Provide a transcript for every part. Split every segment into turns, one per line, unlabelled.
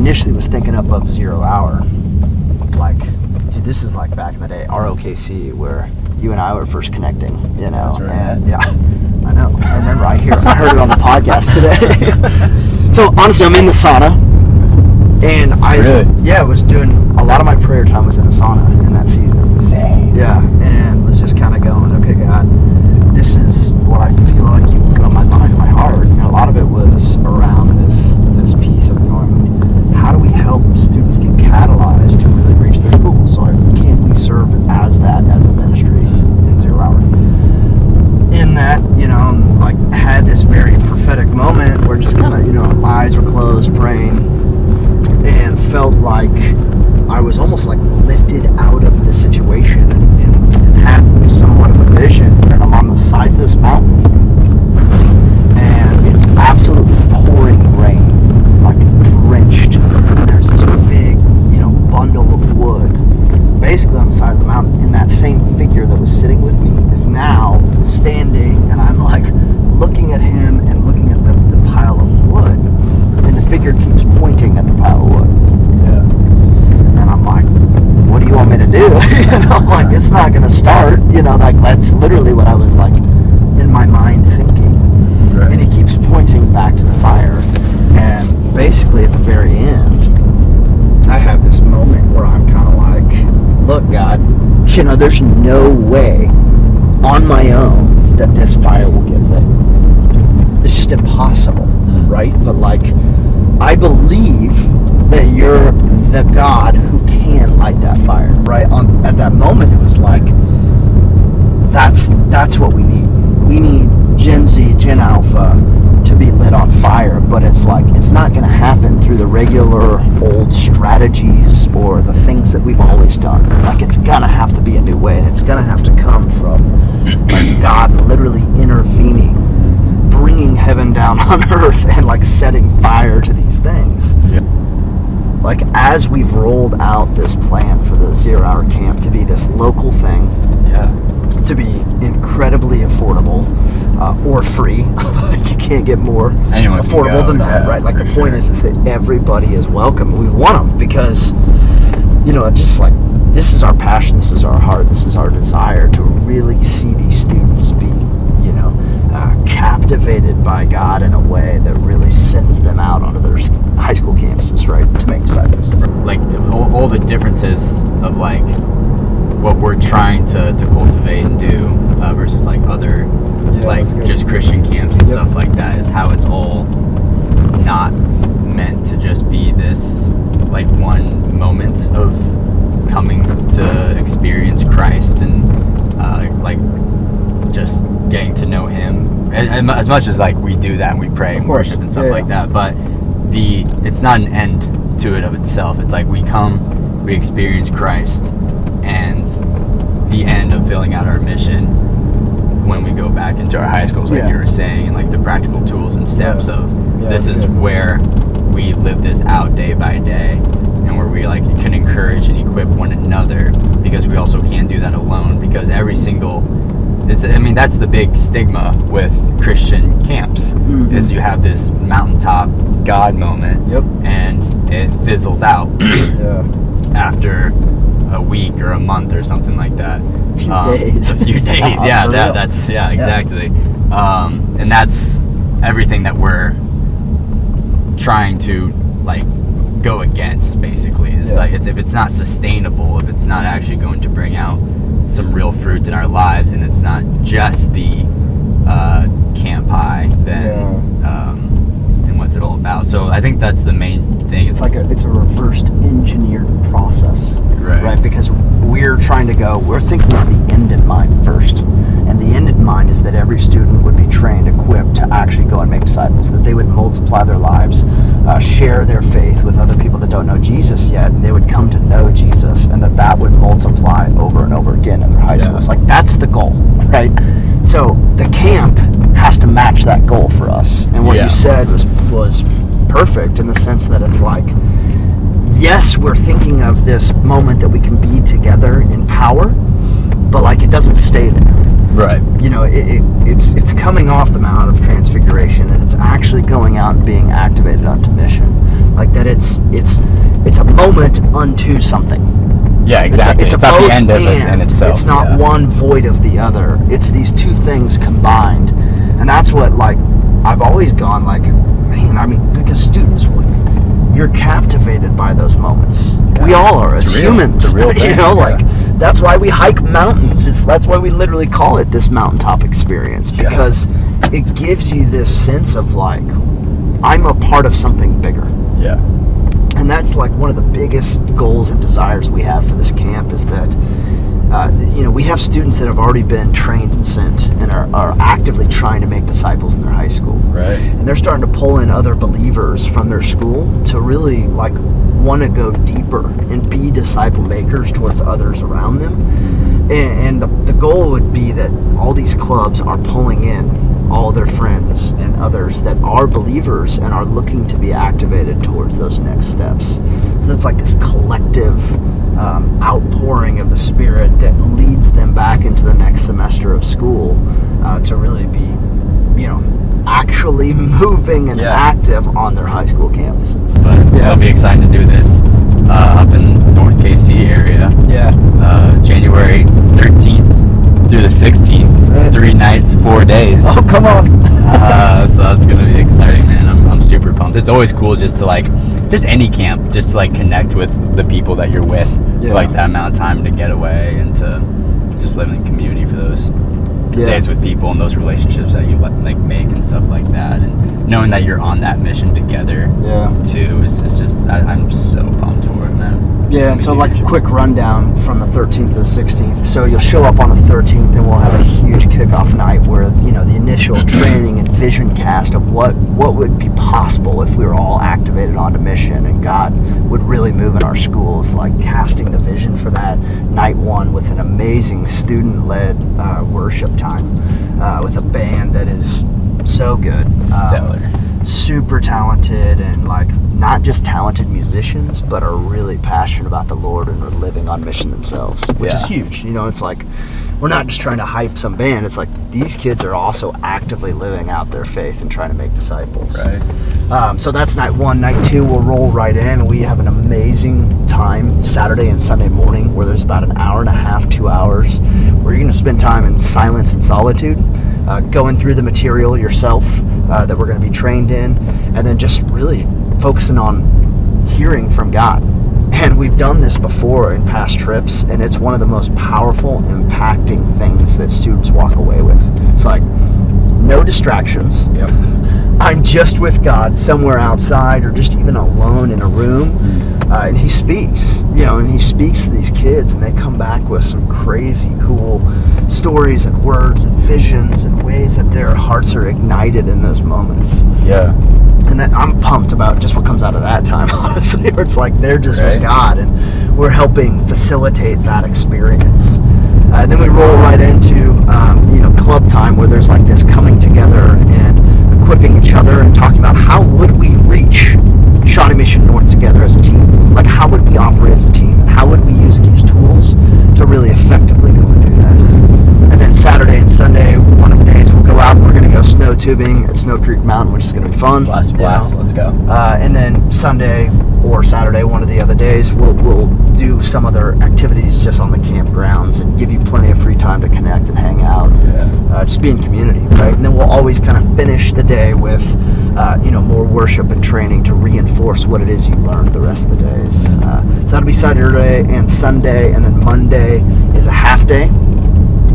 initially was thinking of 0 hour. Like, dude, this is like back in the day, ROKC, where you and I were first connecting, you know.
That's right.
And yeah, I know. I remember I heard it on the podcast today. So honestly, I'm in the sauna, and I was doing a lot of my prayer time was in the sauna in that season.
Same.
Yeah, and was just kind of going, okay, God, this is what I feel like you put on my mind, my heart, and a lot of it was around this piece of going, how do we help students get catalyzed to really reach their goals? So can we serve as a ministry in 0 hour? In that, you know, like had this very prophetic moment where just kind of, you know, my eyes were closed, praying, and felt like I was almost like lifted out of the situation and had somewhat of a vision. And I'm on the side of this mountain, and it's absolutely pouring rain, like drenched. And there's this big, you know, bundle of wood basically on the side of the mountain, and that same figure that was sitting with me is now standing, and I'm like looking at him and looking at the pile of wood, and the figure keeps pointing at the pile of wood. Yeah. And I'm like, what do you want me to do? You know, like, it's not going to start, you know, like, that's literally what I was like in my mind thinking. Right. And he keeps pointing back to the fire, and basically at the very end, I have this moment where I'm kind of like, look, God, you know, there's no way on my own that this fire will get lit. It's just impossible, right? But like, I believe that you're the God who can light that fire, right? At that moment, it was like, that's what we need. We need Gen Z, Gen Alpha to be lit on fire, but it's like, it's not going to happen through the regular old strategies or the things that we've always done. Like, it's going to have to be a new way, and it's going to have to come from like God literally intervening, bringing heaven down on earth, and like setting fire to these things. Yep. Like, as we've rolled out this plan for the 0 hour camp to be this local thing, to be incredibly affordable, or free. You can't get more affordable than that, right? Like, the point is that everybody is welcome. We want them because, you know, just like, this is our passion, this is our heart, this is our desire to really see these students be, you know, captivated by God in a way that really sends them out onto their high school campuses, right, to make disciples.
Like, all the differences of, like, what we're trying to cultivate and do versus, like, other, like, just Christian camps and stuff like that is how it's all not meant to just be this, like, one moment of coming to experience Christ and, like, just getting to know Him. And as much as, like, we do that and we pray and worship and stuff like that, but it's not an end to it of itself. It's like we come, we experience Christ, and the end of filling out our mission when we go back into our high schools, like you were saying, and like the practical tools and steps of this is where we live this out day by day, and where we like can encourage and equip one another, because we also can't do that alone, because every single that's the big stigma with Christian camps, is you have this mountaintop God moment, and it fizzles out after a week or a month or something like that. A few days. Exactly. And that's everything that we're trying to like go against, basically. Is like, if it's not sustainable, if it's not actually going to bring out some real fruit in our lives, and it's not just the camp high, then and what's it all about? So I think that's the main thing.
It's a reversed engineered process, right? Because we're thinking of the end in mind first, and the end in mind is that every student would be trained, equipped to actually go and make disciples, that they would multiply their lives, share their faith with other people that don't know Jesus yet, and they would come to know Jesus, and that would multiply over and over again in their high schools. Like, that's the goal, right? So the camp has to match that goal for us. And what you said was perfect, in the sense that it's like, yes, we're thinking of this moment that we can be together in power, but like, it doesn't stay there.
Right.
You know, it's coming off the Mount of Transfiguration, and it's actually going out and being activated onto mission. like that it's a moment unto something.
Yeah, exactly. It's not the end of it in itself.
It's not one void of the other. It's these two things combined. And that's what, like, I've always gone, like, man, I mean, because students, you're captivated by those moments. Yeah. We all are, as humans.
It's a real thing.
You know, like, that's why we hike mountains. That's why we literally call it this mountaintop experience, because it gives you this sense of, like, I'm a part of something bigger.
Yeah.
And that's like one of the biggest goals and desires we have for this camp is that, we have students that have already been trained and sent and are actively trying to make disciples in their high school.
Right.
And they're starting to pull in other believers from their school to really like want to go deeper and be disciple makers towards others around them. And the goal would be that all these clubs are pulling in all their friends and others that are believers and are looking to be activated towards those next steps. So it's like this collective outpouring of the Spirit that leads them back into the next semester of school to really be, actually moving and active on their high school campuses.
But it'll be exciting to do this up in North KC area.
Yeah.
January 13th through the 16th. 3 nights, 4 days.
Oh, come on.
So that's going to be exciting, man. I'm super pumped. It's always cool just any camp, just to like connect with the people that you're with for like that amount of time to get away and to just live in community for those days with people and those relationships that you like make and stuff like that, and knowing that you're on that mission together too is just I'm so pumped for it, man.
Yeah, and so like a quick rundown from the 13th to the 16th. So you'll show up on the 13th and we'll have a huge kickoff night where, the initial training and vision cast of what would be possible if we were all activated onto mission and God would really move in our schools, like casting the vision for that. Night one with an amazing student-led worship time with a band that is so good.
Stellar.
Super talented, and like not just talented musicians, but are really passionate about the Lord and are living on mission themselves, which is huge. It's like we're not just trying to hype some band. It's like these kids are also actively living out their faith and trying to make disciples.
Right.
So that's night one. Night two, we'll roll right in. We have an amazing time Saturday and Sunday morning where there's about an hour and a half, 2 hours, where you're going to spend time in silence and solitude, going through the material yourself that we're going to be trained in, and then just really focusing on hearing from God. And we've done this before in past trips, and it's one of the most powerful, impacting things that students walk away with. It's like, no distractions.
Yep.
I'm just with God somewhere outside or just even alone in a room. And he speaks, and he speaks to these kids, and they come back with some crazy cool stories and words and visions and ways that their hearts are ignited in those moments.
Yeah.
And then I'm pumped about just what comes out of that time, honestly, where it's like they're just with God and we're helping facilitate that experience. And then we roll right into, club time where there's like this coming together and equipping each other and talking about how would we reach Shawnee Mission North together as a team? Like, how would we operate as a team? How would we use these tools to really effectively go and do that? And then Saturday and Sunday, one of the days, we'll go out and we're going to go snow tubing at Snow Creek Mountain, which is going to be fun.
Blast. Let's go.
And then Sunday or Saturday, one of the other days, we'll do some other activities just on the campgrounds and give you plenty of free time to connect and hang out. Just be in community, right? And then we'll always kind of finish the day with more worship and training to reinforce what it is you learned the rest of the days. So that'll be Saturday and Sunday, and then Monday is a half day.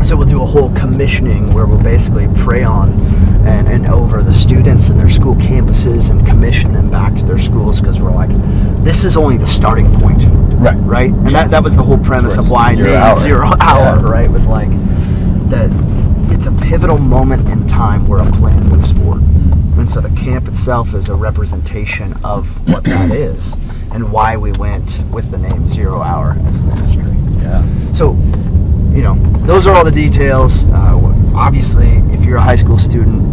So we'll do a whole commissioning where we'll basically pray on and over the students and their school campuses and commission them back to their schools, because we're like, this is only the starting point. Right? And that was the whole premise of why I named 0 hour, right? Was like that it's a pivotal moment in time where a plan moves forward. And so the camp itself is a representation of what that is and why we went with the name 0 Hour as a ministry. So, those are all the details. Obviously, if you're a high school student,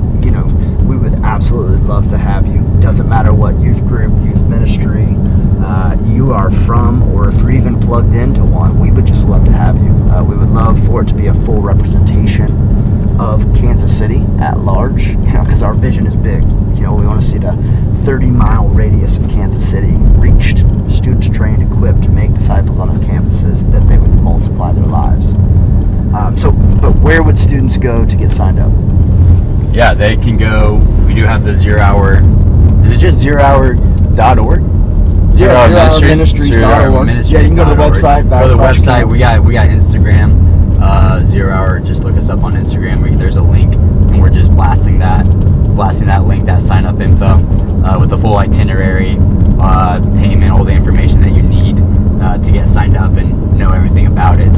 we would absolutely love to have you. Doesn't matter what youth group, youth ministry you are from, or if you're even plugged into one, we would just love to have you. We would love for it to be a full representation of Kansas City at large, because our vision is big. We want to see the 30-mile radius of Kansas City reached, students trained, equipped to make disciples on their campuses, that they would multiply their lives. But where would students go to get signed up?
Yeah, they can go. We do have the 0 Hour. Is it just 0hour.org?
Yeah, 0 Hour Ministries.org. Yeah, you can go to the website.
Go to the website. We got Instagram. 0 Hour. Just look us up on Instagram. There's a link, and we're just blasting that link, that sign up info, with the full itinerary, payment, all the information that you need to get signed up and know everything about it.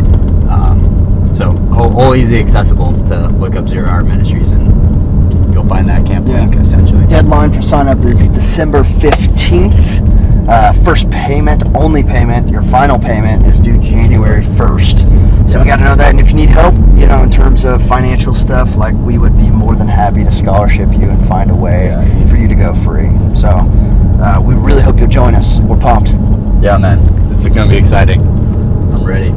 So all easy accessible to look up 0 Hour Ministries, and you'll find that camp link essentially.
Deadline for sign up is December 15th. First payment, only payment, your final payment is due January 1st. So we got to know that, and if you need help, in terms of financial stuff, like, we would be more than happy to scholarship you and find a way for you to go free. So we really hope you'll join us. We're pumped.
Yeah, man, it's going to be exciting. I'm ready.